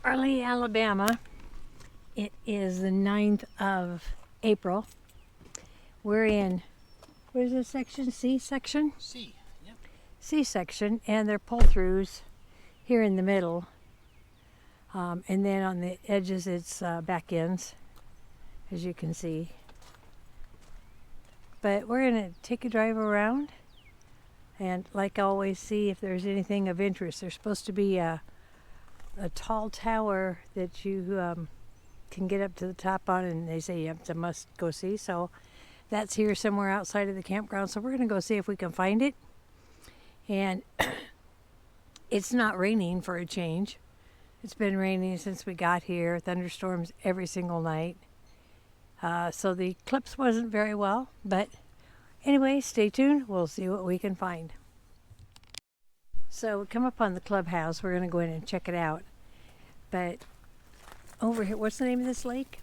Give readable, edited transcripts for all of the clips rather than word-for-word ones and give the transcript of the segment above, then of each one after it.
Arley, Alabama. It is the 9th of April. We're in, what is this section? C section? C, yep. C section, and they're pull-throughs here in the middle. And then on the edges it's back ends, as you can see. But we're going to take a drive around and, like always, see if there's anything of interest. There's supposed to be a tall tower that you can get up to the top on, and they say it's a must go see. So that's here somewhere outside of the campground. So we're going to go see if we can find it. And it's not raining for a change. It's been raining since we got here. Thunderstorms every single night. So the eclipse wasn't very well, but anyway, stay tuned. We'll see what we can find. So we come up on the clubhouse. We're going to go in and check it out. But over here, what's the name of this lake?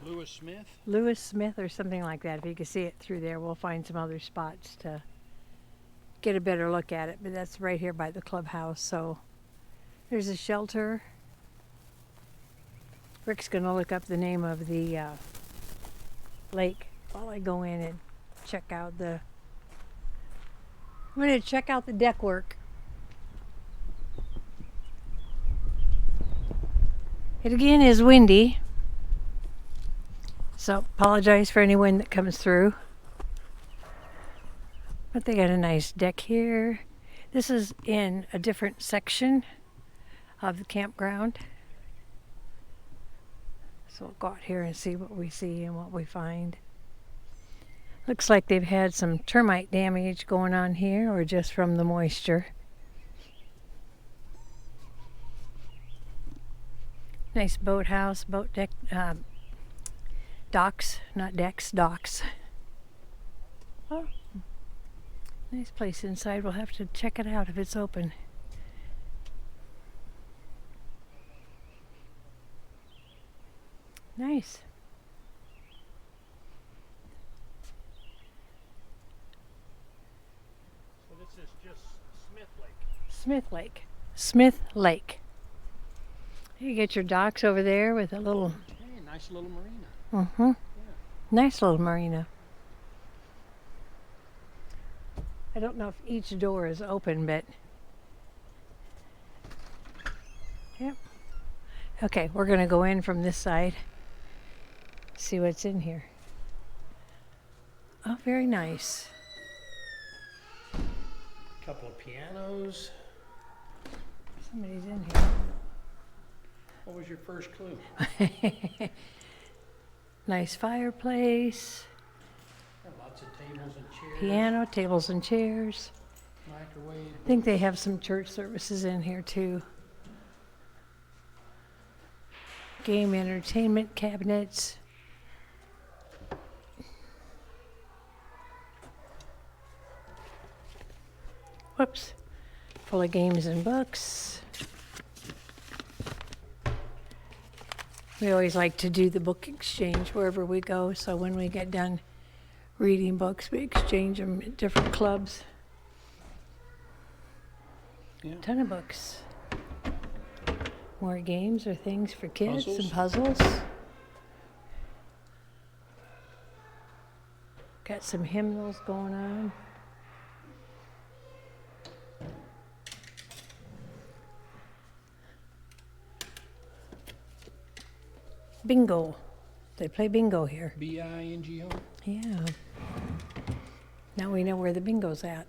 Lewis Smith? Lewis Smith or something like that. If you can see it through there, we'll find some other spots to get a better look at it. But that's right here by the clubhouse. So there's a shelter. Rick's going to look up the name of the lake while I go in and check out the... I'm going to check out the deck work. It again is windy, so apologize for any wind that comes through. But they got a nice deck here. This is in a different section of the campground. So we'll go out here and see what we see and what we find. Looks like they've had some termite damage going on here, or just from the moisture. Nice boathouse, boat deck, docks, not decks, docks. Oh, nice place inside. We'll have to check it out if it's open. Nice. So this is just Smith Lake. Smith Lake. Smith Lake. You get your docks over there with a little... Hey, nice little marina. Mm-hmm. Yeah. Nice little marina. I don't know if each door is open, but... Yep. Okay, we're going to go in from this side. See what's in here. Oh, very nice. Couple of pianos. Somebody's in here. What was your first clue? Nice fireplace. Lots of tables and chairs. Piano, tables and chairs. Microwave. I think they have some church services in here too. Game entertainment cabinets. Whoops. Full of games and books. We always like to do the book exchange wherever we go, so when we get done reading books, we exchange them at different clubs. Yeah. Ton of books. More games or things for kids and Puzzles. puzzles. Got some hymnals going on. Bingo. They play bingo here. B-I-N-G-O. Yeah. Now we know where the bingo's at.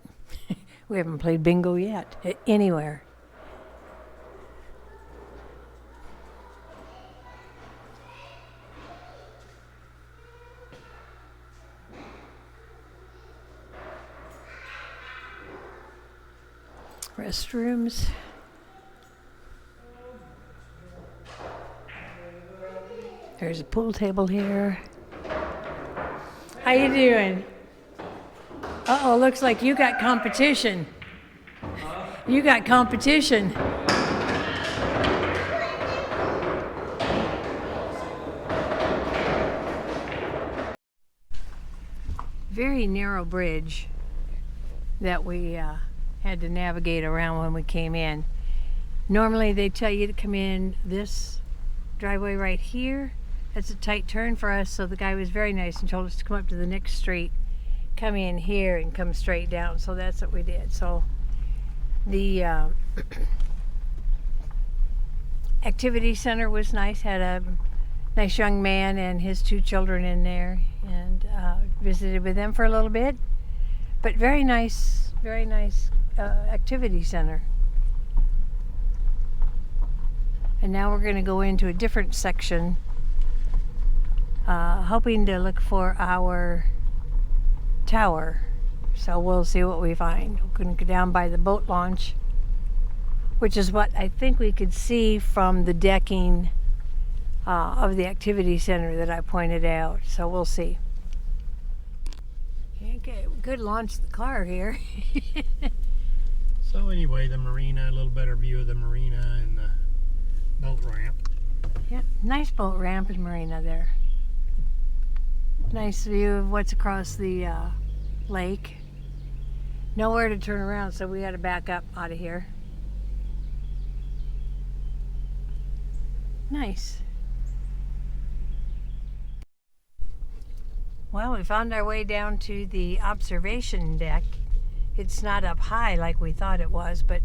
We haven't played bingo yet, anywhere. Restrooms. There's a pool table here. How you doing? Uh-oh, looks like you got competition. You got competition. Very narrow bridge that we Had to navigate around when we came in. Normally they tell you to come in this driveway right here. That's a tight turn for us, so the guy was very nice and told us to come up to the next street, come in here and come straight down. So that's what we did. So the activity center was nice. Had a nice young man and his 2 children in there, and visited with them for a little bit. But very nice activity center. And now we're going to go into a different section, hoping to look for our tower. So we'll see what we find. We're going to go down by the boat launch, which is what I think we could see from the decking of the activity center that I pointed out. So we'll see. Okay, we could launch the car here. So anyway, the marina, a little better view of the marina and the boat ramp. Yep, nice boat ramp and marina there. Nice view of what's across the lake. Nowhere to turn around, so we had to back up out of here. Nice. Well, we found our way down to the observation deck. It's not up high like we thought it was, but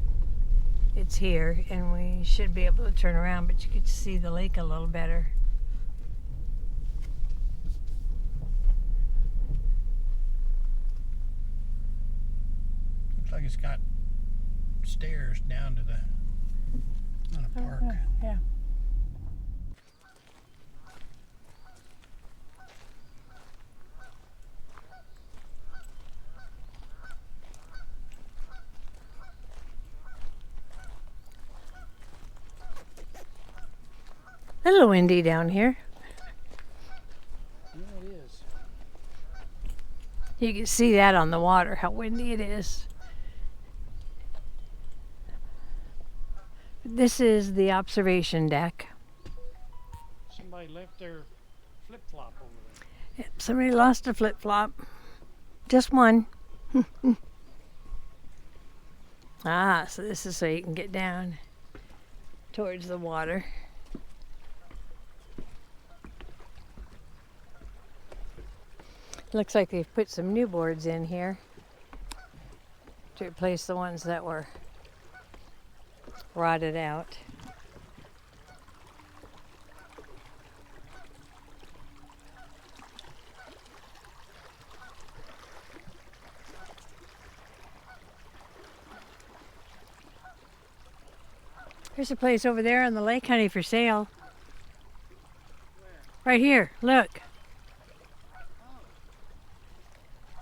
it's here, and we should be able to turn around, but you get to see the lake a little better. Looks like it's got stairs down to the park. Yeah. A little windy down here. Yeah, it is. You can see that on the water, how windy it is. This is the observation deck. Somebody left their flip-flop over there. Yep, somebody lost a flip-flop. Just one. So this is so you can get down towards the water. Looks like they've put some new boards in here to replace the ones that were rotted out. There's a place over there on the lake, honey, for sale. Right here, look.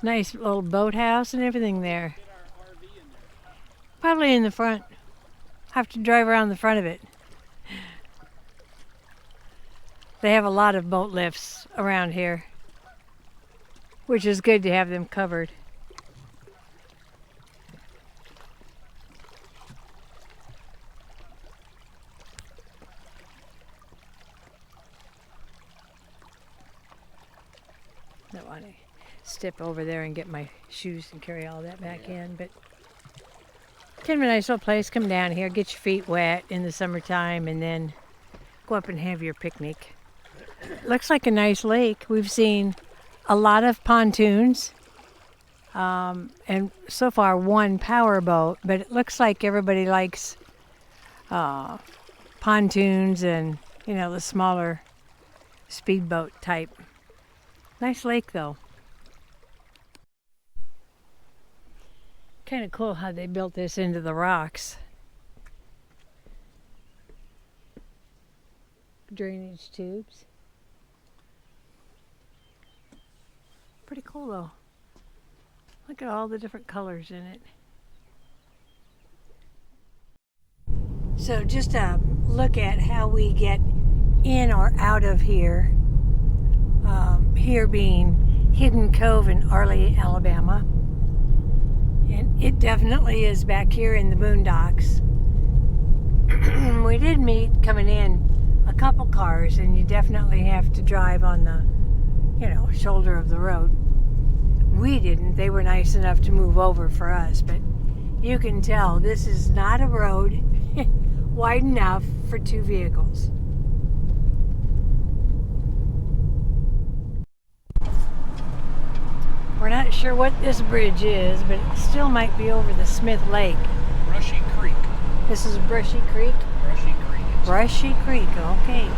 Nice little boathouse and everything there. Get our RV in there. Probably in the front. Have to drive around the front of it. They have a lot of boat lifts around here, which is good to have them covered. Don't want to step over there and get my shoes and carry all that back in, but kind of a nice little place. Come down here, get your feet wet in the summertime, and then go up and have your picnic. Looks like a nice lake. We've seen a lot of pontoons, and so far one power boat, but it looks like everybody likes pontoons and, you know, the smaller speedboat type. Nice lake though. Kind of cool how they built this into the rocks. Drainage tubes. Pretty cool though. Look at all the different colors in it. So just a look at how we get in or out of here. Here being Hidden Cove in Arley, Alabama. And it definitely is back here in the boondocks. We did meet coming in a couple cars, and you definitely have to drive on the, you know, shoulder of the road. We didn't. They were nice enough to move over for us, but you can tell this is not a road wide enough for two vehicles. We're not sure what this bridge is, but it still might be over the Smith Lake. Brushy Creek. This is Brushy Creek? Brushy Creek. Brushy Creek, okay.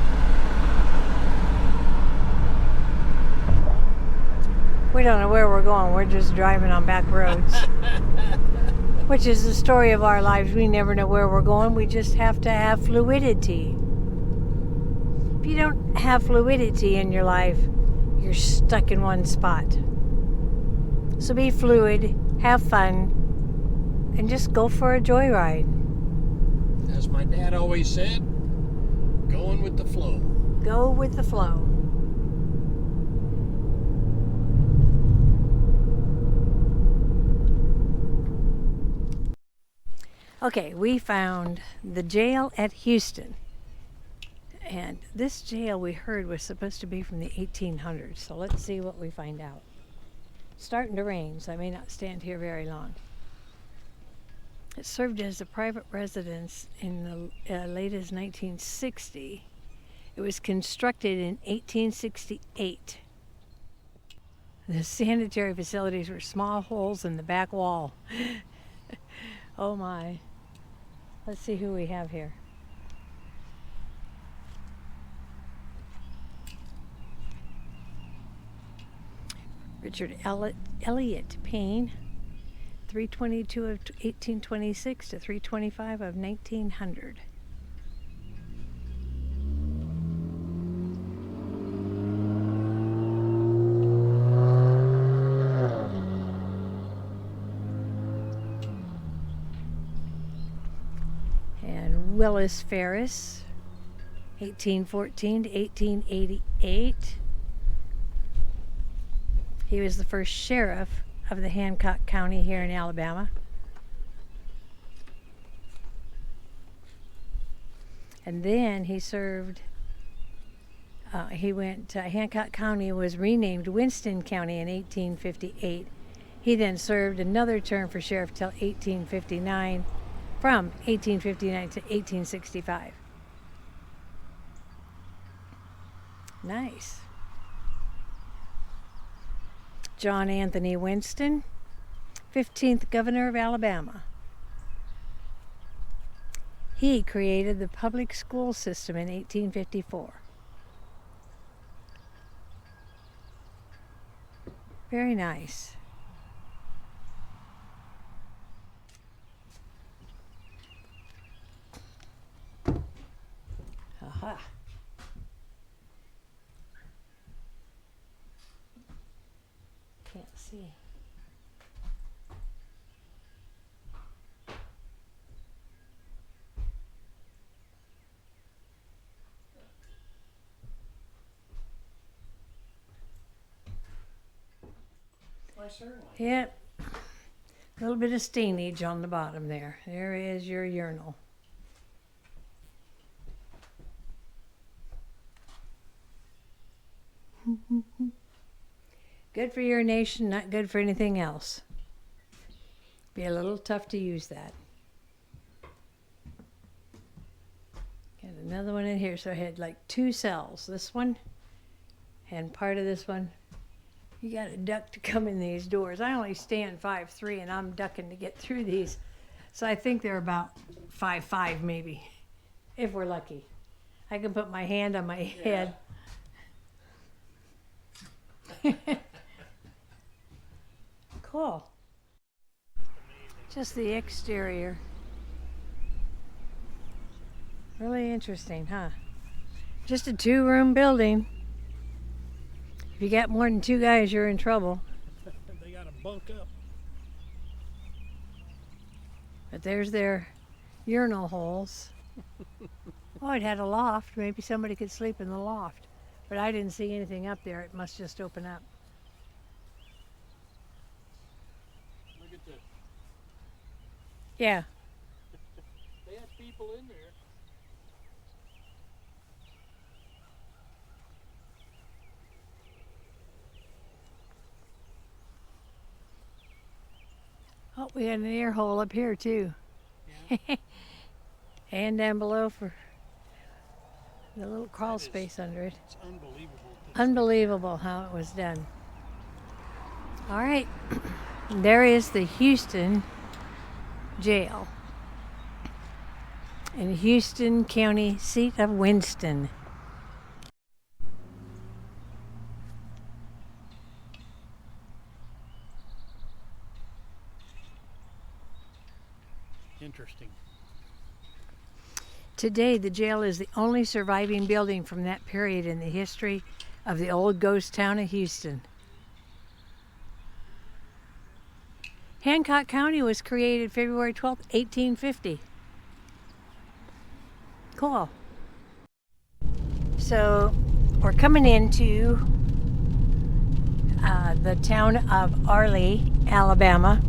We don't know where we're going. We're just driving on back roads. Which is the story of our lives. We never know where we're going. We just have to have fluidity. If you don't have fluidity in your life, you're stuck in one spot. So be fluid, have fun, and just go for a joyride. As my dad always said, going with the flow. Go with the flow. Okay, we found the jail at Houston. And this jail we heard was supposed to be from the 1800s. So let's see what we find out. It's starting to rain, so I may not stand here very long. It served as a private residence in the late as 1960. It was constructed in 1868. The sanitary facilities were small holes in the back wall. Oh my. Let's see who we have here. Richard Elliott Payne, 322 of 1826 to 325 of 1900. And Willis Ferris, 1814 to 1888. He was the first sheriff of the Hancock County here in Alabama. And then he served, Hancock County was renamed Winston County in 1858. He then served another term for sheriff till 1859, from 1859 to 1865. Nice. John Anthony Winston, 15th governor of Alabama. He created the public school system in 1854. Very nice. Aha. Can't see. Why, certainly. Yep. A little bit of stainage on the bottom there. There is your urinal. Good for urination, not good for anything else. Be a little tough to use that. Got another one in here. So I had like two cells. This one and part of this one. You got to duck to come in these doors. I only stand 5'3", and I'm ducking to get through these. So I think they're about 5'5", maybe, if we're lucky. I can put my hand on my head. Cool. Just the exterior. Really interesting, huh? Just a 2-room building. If you got more than 2 guys, you're in trouble. They got to bunk up. But there's their urinal holes. Oh, it had a loft. Maybe somebody could sleep in the loft. But I didn't see anything up there. It must just open up. Look at this. Yeah. They had people in there. Oh, We got an air hole up here too. Yeah. And down below for the little crawl space under it. It's unbelievable. Unbelievable how it was done. All right, there is the Houston jail in Houston County, seat of Winston. Interesting. Today, the jail is the only surviving building from that period in the history of the old ghost town of Houston. Hancock County was created February 12, 1850. Cool. So, we're coming into the town of Arley, Alabama.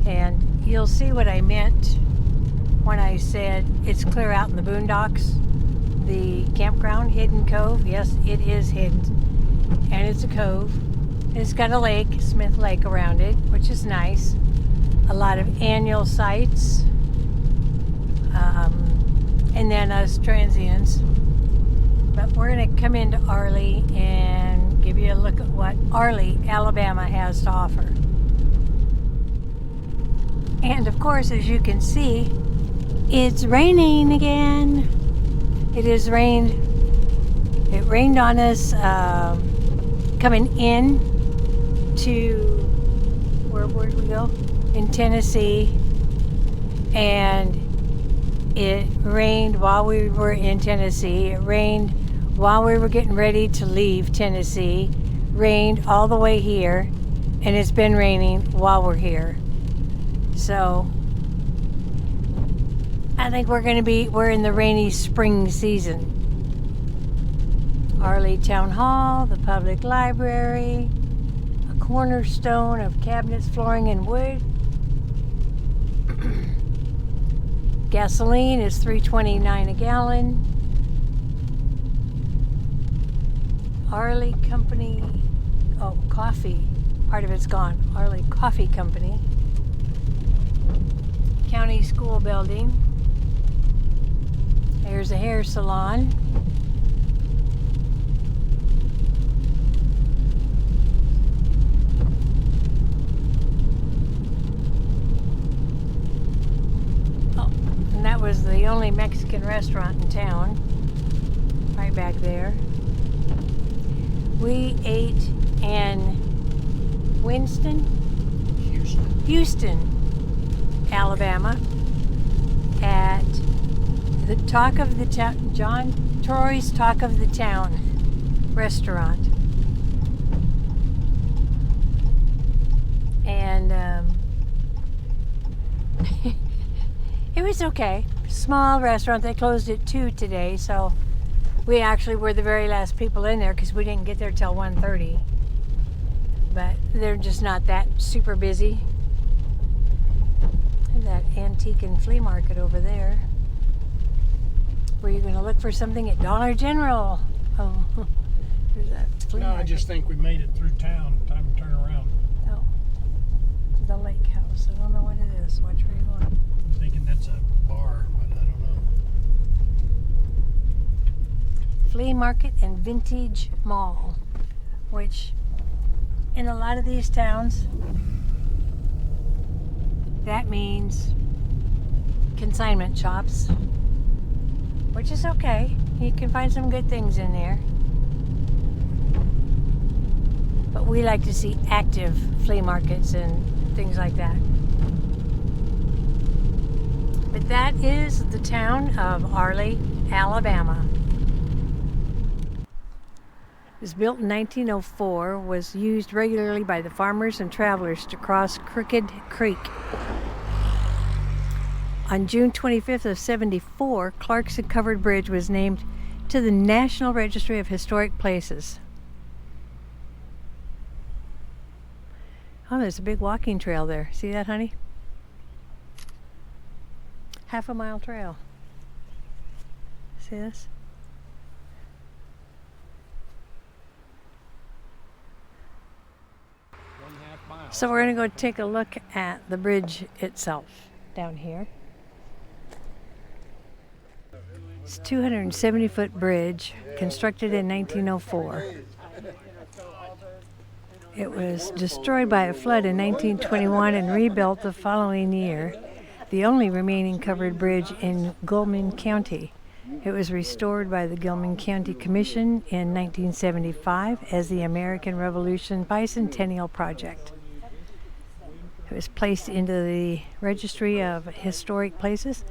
And you'll see what I meant when I said it's clear out in the boondocks. The campground, Hidden Cove, yes, it is hidden. And it's a cove. It's got a lake, Smith Lake, around it, which is nice. A lot of annual sites. And then us transients. But we're going to come into Arley and give you a look at what Arley, Alabama has to offer. And of course, as you can see, it's raining again. It has rained. It rained on us coming in to, where did we go? In Tennessee. And it rained while we were in Tennessee. It rained while we were getting ready to leave Tennessee. Rained all the way here. And it's been raining while we're here. So I think we're in the rainy spring season. Arley Town Hall, the public library, a cornerstone of cabinets, flooring, and wood. Gasoline is $3.29 a gallon. Arley Company, oh, coffee, part of it's gone. Arley Coffee Company. County School Building. There's a hair salon. Oh, and that was the only Mexican restaurant in town. Right back there. We ate in Houston, Alabama, at the Talk of the Town, John Torrey's Talk of the Town restaurant. And it was okay. Small restaurant. They closed at 2 today, so we actually were the very last people in there because we didn't get there till 1:30. But they're just not that super busy. And that antique and flea market over there. Were you going to look for something at Dollar General? Oh, there's that flea market. I just think we made it through town. Time to turn around. Oh, the lake house. I don't know what it is. Watch where you're going. I'm thinking that's a bar, but I don't know. Flea market and vintage mall, which in a lot of these towns, that means consignment shops, which is okay. You can find some good things in there. But we like to see active flea markets and things like that. But that is the town of Arley, Alabama. It was built in 1904, was used regularly by the farmers and travelers to cross Crooked Creek. On June 25th of 74, Clarkson Covered Bridge was named to the National Registry of Historic Places. Oh, there's a big walking trail there. See that, honey? Half-a-mile trail. See this? So we're going to go take a look at the bridge itself down here. It's a 270-foot bridge constructed in 1904. It was destroyed by a flood in 1921 and rebuilt the following year, the only remaining covered bridge in Cullman County. It was restored by the Cullman County Commission in 1975 as the American Revolution Bicentennial Project. It was placed into the Registry of Historic Places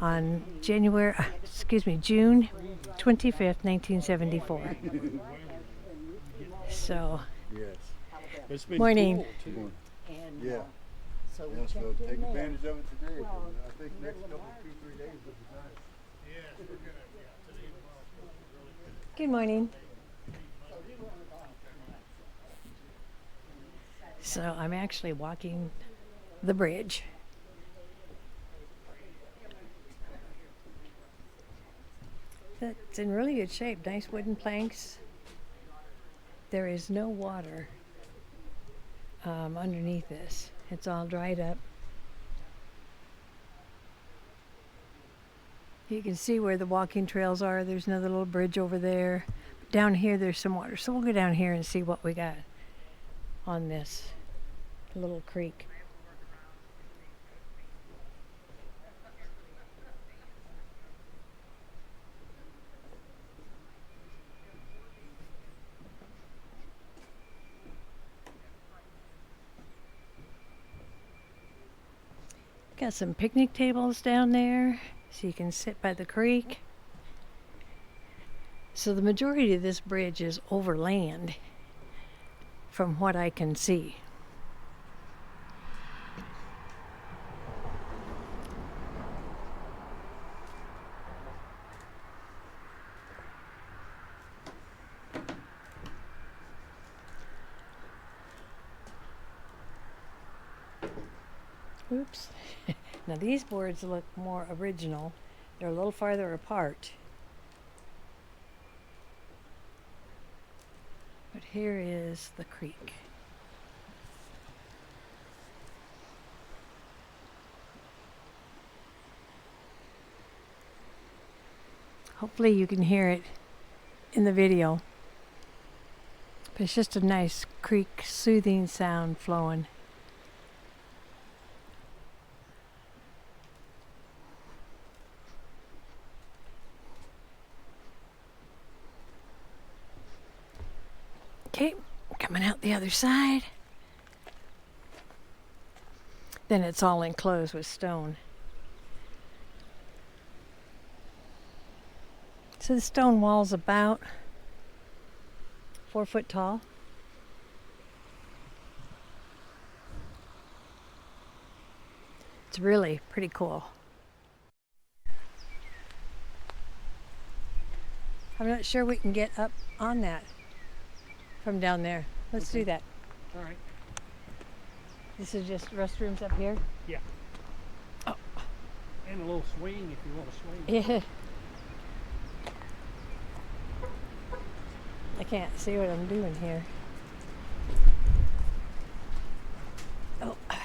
on June 25th, 1974. So, It's been morning. cool, too. Yeah. So Yeah, so take advantage of it today. 'Cause I think next couple, 2-3 days will be nice. Good morning. So I'm actually walking the bridge. It's in really good shape. Nice wooden planks. There is no water underneath this. It's all dried up. You can see where the walking trails are. There's another little bridge over there. Down here there's some water. So we'll go down here and see what we got on this little creek. Got some picnic tables down there so you can sit by the creek. So the majority of this bridge is over land from what I can see. Oops. Now these boards look more original. They're a little farther apart. But here is the creek. Hopefully you can hear it in the video. But it's just a nice creek soothing sound flowing. Okay, coming out the other side. Then it's all enclosed with stone. So the stone wall's about 4 foot tall. It's really pretty cool. I'm not sure we can get up on that from down there. Let's do that. All right. This is just restrooms up here? Yeah. Oh. And a little swing if you want to swing. Yeah. I can't see what I'm doing here. Oh. I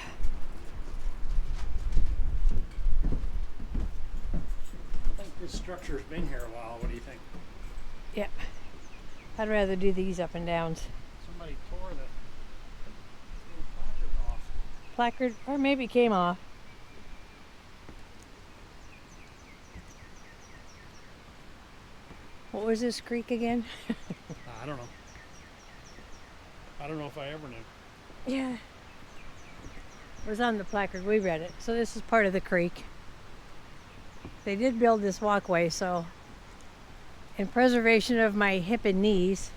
think this structure's been here a while. What do you think? Yeah. I'd rather do these up and downs. Somebody tore the little placard off. Placard, or maybe came off. What was this creek again? I don't know. I don't know if I ever knew. Yeah. It was on the placard. We read it. So this is part of the creek. They did build this walkway, so in preservation of my hip and knees,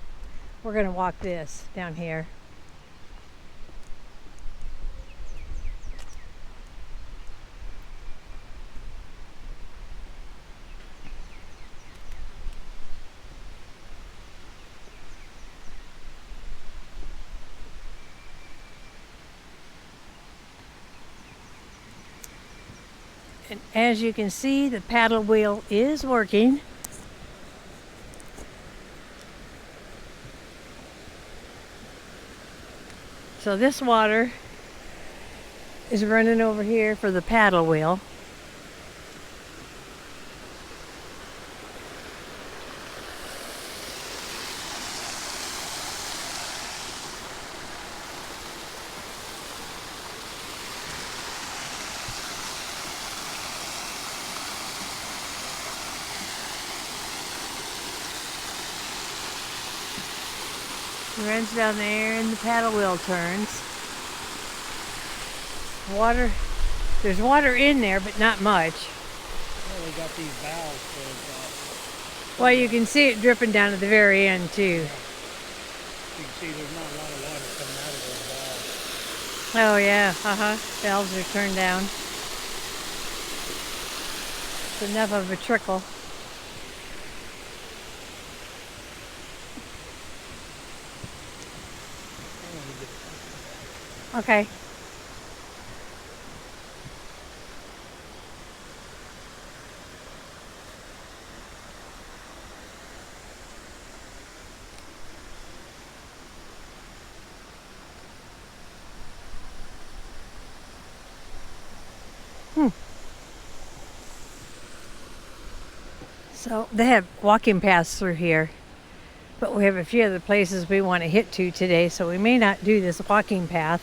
we're going to walk this down here. And as you can see, the paddle wheel is working. So this water is running over here for the paddle wheel. It runs down there and the paddle wheel turns. Water, there's water in there, but not much. Well, they got these valves closed off. Well, you can see it dripping down at the very end too. You can see there's not a lot of water coming out of those valves. Oh yeah, valves are turned down. It's enough of a trickle. Okay. So they have walking paths through here, but we have a few other places we want to hit to today, so we may not do this walking path.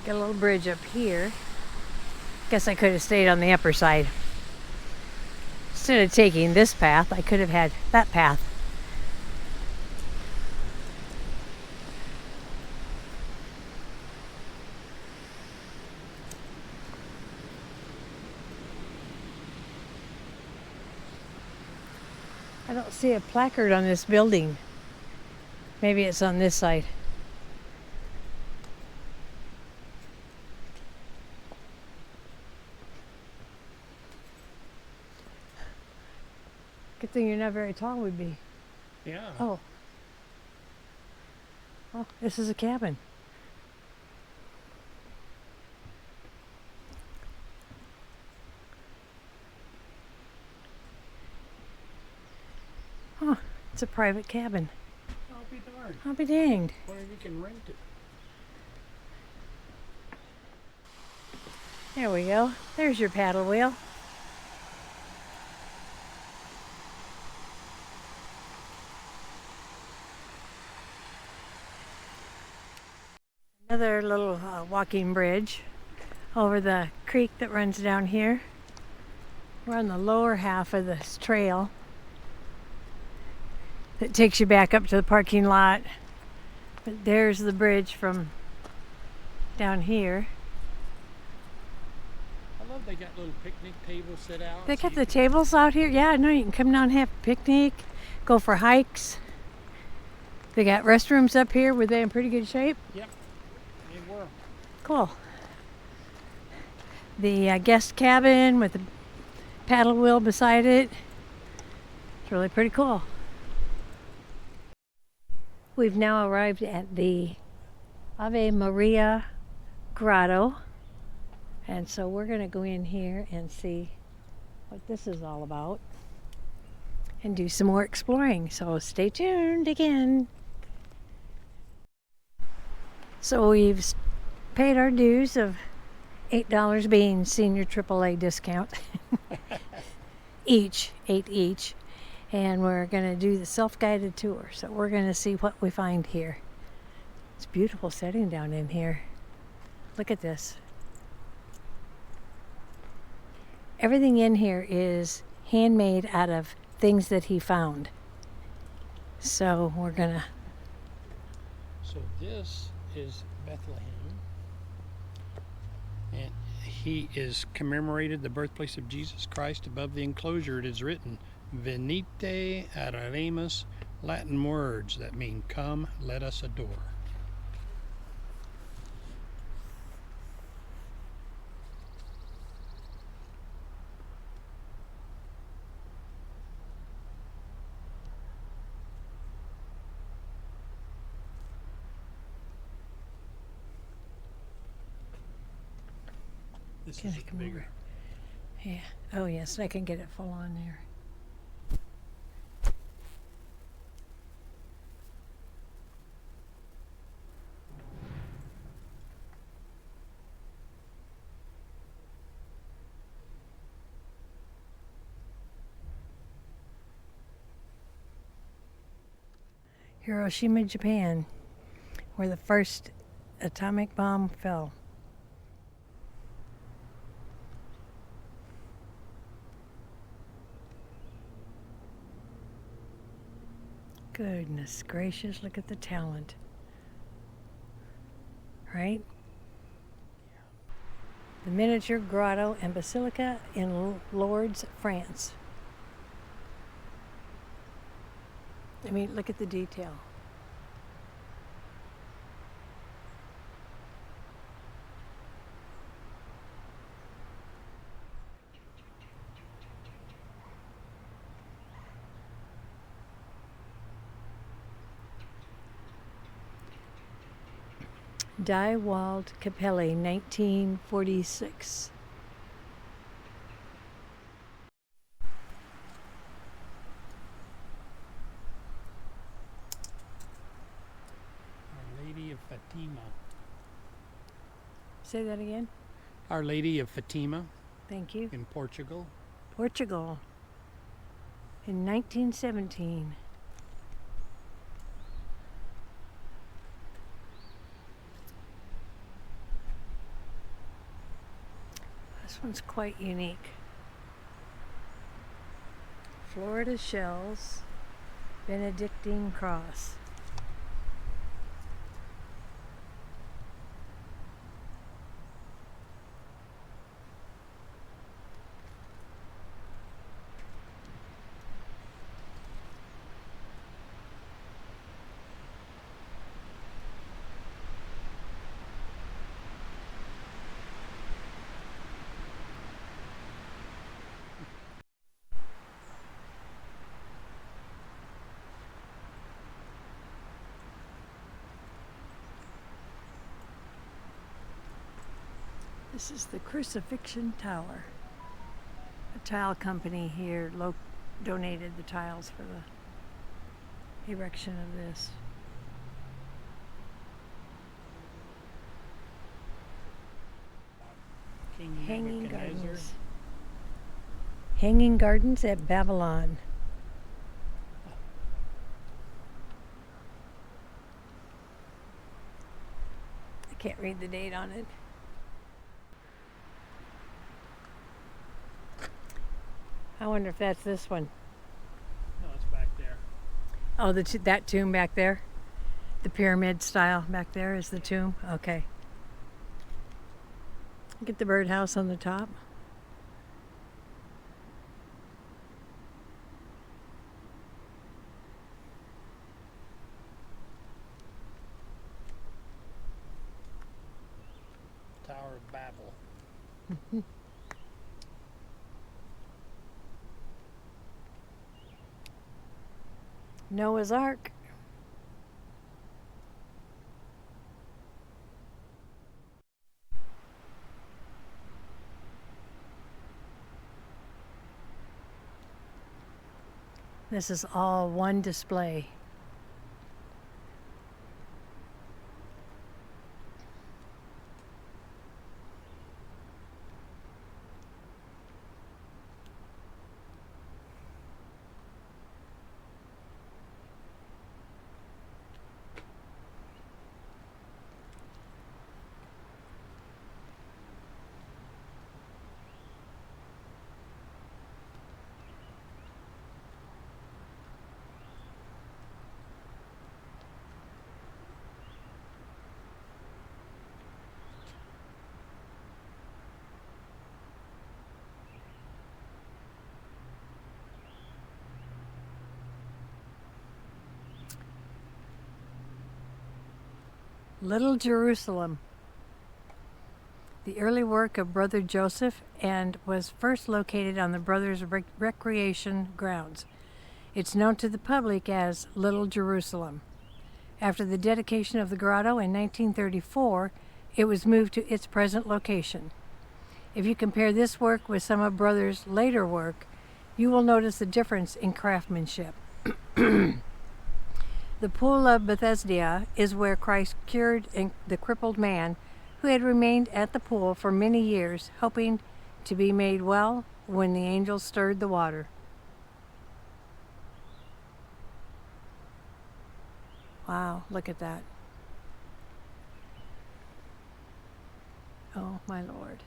Got a little bridge up here. Guess I could have stayed on the upper side. Instead of taking this path, I could have had that path. I don't see a placard on this building. Maybe it's on this side. Good thing you're not very tall would be. Yeah. Oh. Oh, this is a cabin. Huh, it's a private cabin. I'll be darned. I'll be danged. Where you can rent it. There we go. There's your paddle wheel. Another little walking bridge over the creek that runs down here. We're on the lower half of this trail that takes you back up to the parking lot. But there's the bridge from down here. I love they got little picnic tables set out. They so got you the can- tables out here. Yeah, I know you can come down and have a picnic, go for hikes. They got restrooms up here. Were they in pretty good shape? Yep, they were. Cool. The guest cabin with the paddle wheel beside it. It's really pretty cool. We've now arrived at the Ave Maria Grotto. And so we're going to go in here and see what this is all about and do some more exploring. So stay tuned again. So we've paid our dues of $8 being senior AAA discount. Each, 8 each. And we're going to do the self-guided tour. So we're going to see what we find here. It's a beautiful setting down in here. Look at this. Everything in here is handmade out of things that he found. So we're going to... So this is Bethlehem. And he is commemorated the birthplace of Jesus Christ. Above the enclosure it is written, Venite adoramus, Latin words that mean come, let us adore. This Can is I come bigger. over? Yeah. Oh, yes, I can get it full on there. Hiroshima, Japan, where the first atomic bomb fell. Goodness gracious, look at the talent. Right? The miniature grotto and basilica in Lourdes, France. I mean, look at the detail. Die Walled Capelle, 1946. Our Lady of Fatima. Say that again. Our Lady of Fatima Thank you. in Portugal. Portugal, in 1917. This one's quite unique. Florida shells, Benedictine cross. This is the Crucifixion Tower. A tile company here donated the tiles for the erection of this. King Hanging Nebuchadnezzar. Gardens. Hanging Gardens at Babylon. I can't read the date on it. I wonder if that's this one. No, it's back there. Oh, that tomb back there? The pyramid style back there is the tomb? Okay. Look at the birdhouse on the top. Tower of Babel. Noah's Ark. This is all one display. Little Jerusalem. The early work of Brother Joseph and was first located on the brothers' recreation grounds. It's known to the public as Little Jerusalem. After the dedication of the grotto in 1934, it was moved to its present location. If you compare this work with some of Brothers' later work, you will notice the difference in craftsmanship. The pool of Bethesda is where Christ cured the crippled man who had remained at the pool for many years, hoping to be made well when the angel stirred the water. Wow, look at that. Oh, my Lord.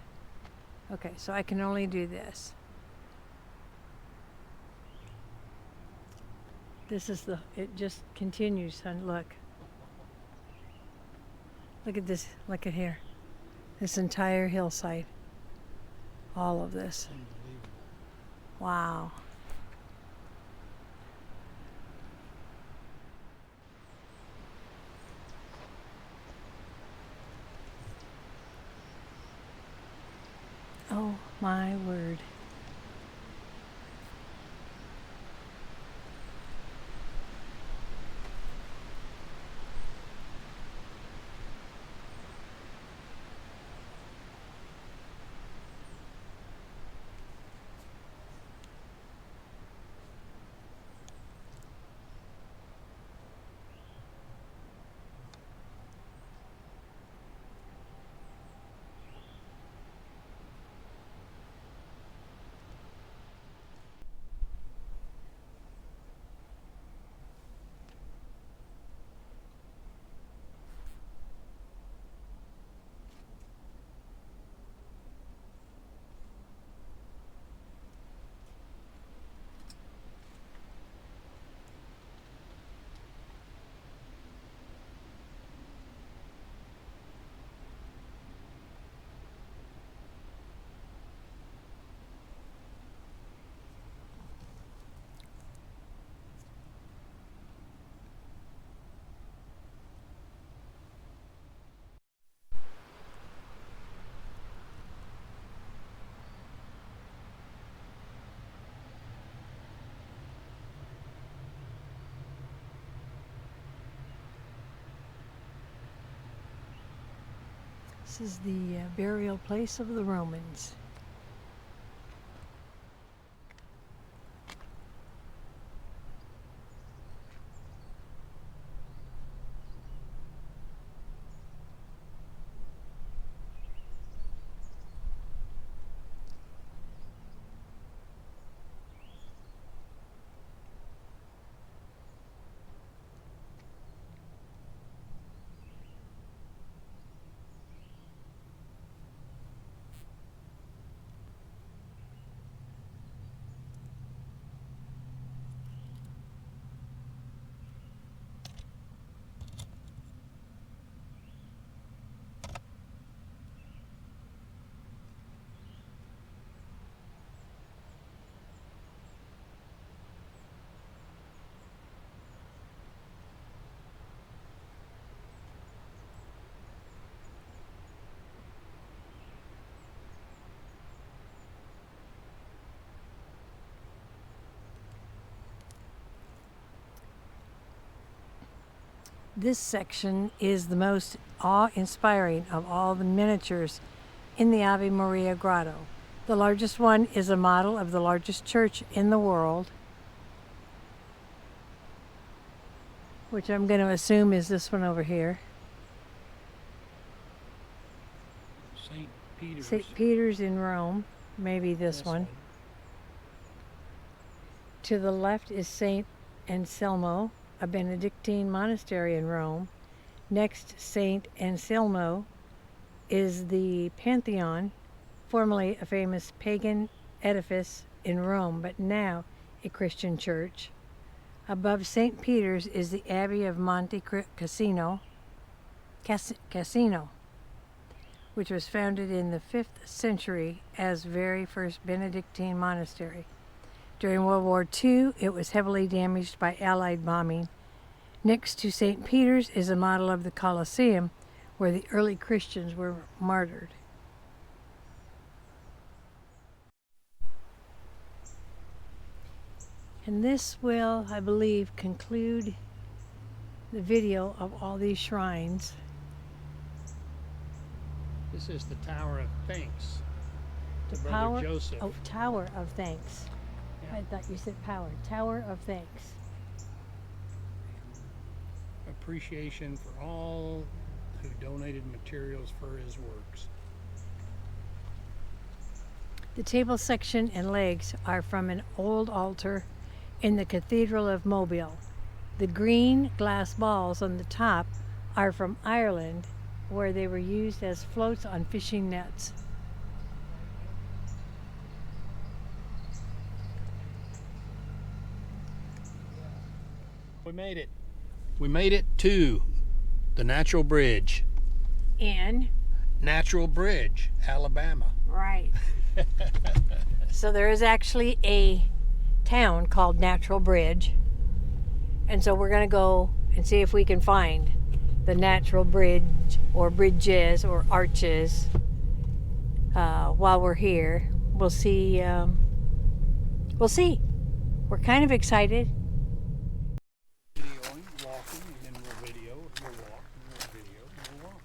Okay, so I can only do this. This is it just continues, son, look. Look at this, look at here. This entire hillside. All of this. Wow. Oh my word. This is the burial place of the Romans. This section is the most awe-inspiring of all the miniatures in the Ave Maria Grotto. The largest one is a model of the largest church in the world, which I'm going to assume is this one over here. St. Peter's in Rome, maybe this one. To the left is St. Anselmo, a Benedictine monastery in Rome. Next, St. Anselmo is the Pantheon, formerly a famous pagan edifice in Rome, but now a Christian church. Above St. Peter's is the Abbey of Monte Cassino, which was founded in the 5th century as very first Benedictine monastery. During World War II, it was heavily damaged by Allied bombing. Next to St. Peter's is a model of the Colosseum, where the early Christians were martyred. And this will, I believe, conclude the video of all these shrines. This is the Tower of Thanks. The Brother power. Joseph. Oh, Tower of Thanks. Yeah. I thought you said power. Tower of Thanks. Appreciation for all who donated materials for his works. The table section and legs are from an old altar in the Cathedral of Mobile. The green glass balls on the top are from Ireland, where they were used as floats on fishing nets. We made it. We made it to the Natural Bridge. In Natural Bridge, Alabama. right. So there is actually a town called Natural Bridge. And so we're going to go and see if we can find the Natural Bridge or bridges or arches while we're here. We'll see. We'll see. We're kind of excited. Videoing, walking, and then we'll video, we'll walk, and we'll video, and we'll walk.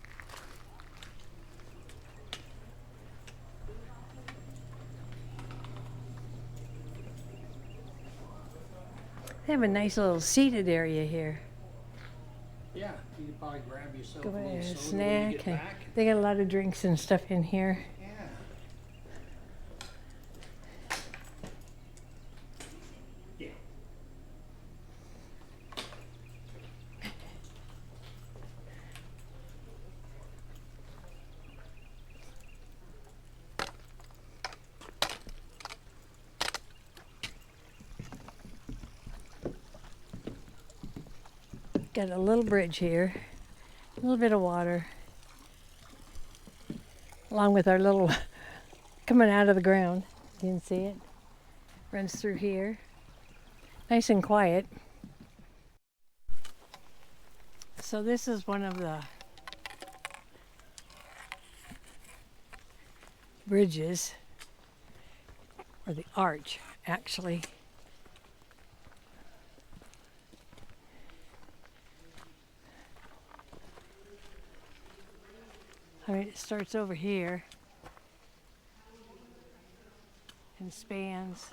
They have a nice little seated area here. Yeah, you can probably grab yourself Go a little ahead, soda when you snack. get And back. they got a lot of drinks and stuff in here. Yeah. Yeah. Got a little bridge here, a little bit of water, along with our little coming out of the ground. You can see it. Runs through here. Nice and quiet. So this is one of the bridges, or the arch, actually. I mean, it starts over here and spans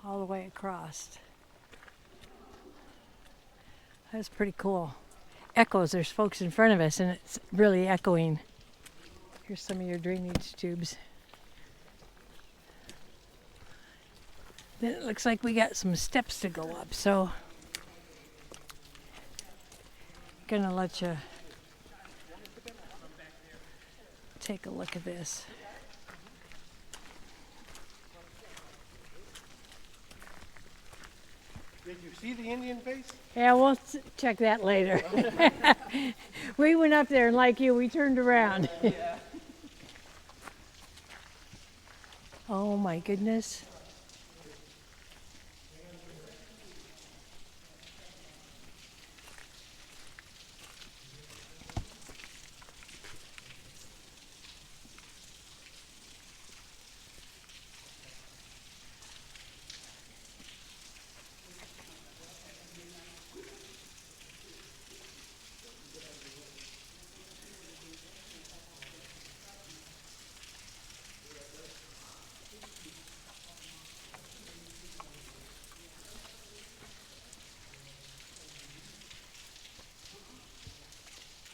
all the way across. That's pretty cool. Echoes, there's folks in front of us and it's really echoing. Here's some of your drainage tubes. Then it looks like we got some steps to go up, so gonna let you take a look at this. Did you see the Indian face? Yeah, we'll check that later. We went up there and like you, we turned around. Oh my goodness.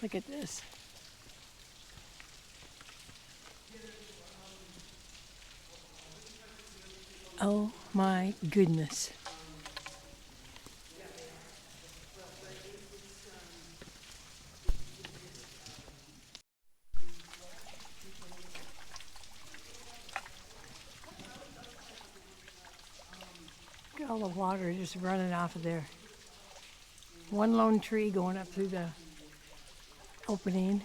Look at this. Oh my goodness. Look at all the water just running off of there. One lone tree going up through the opening.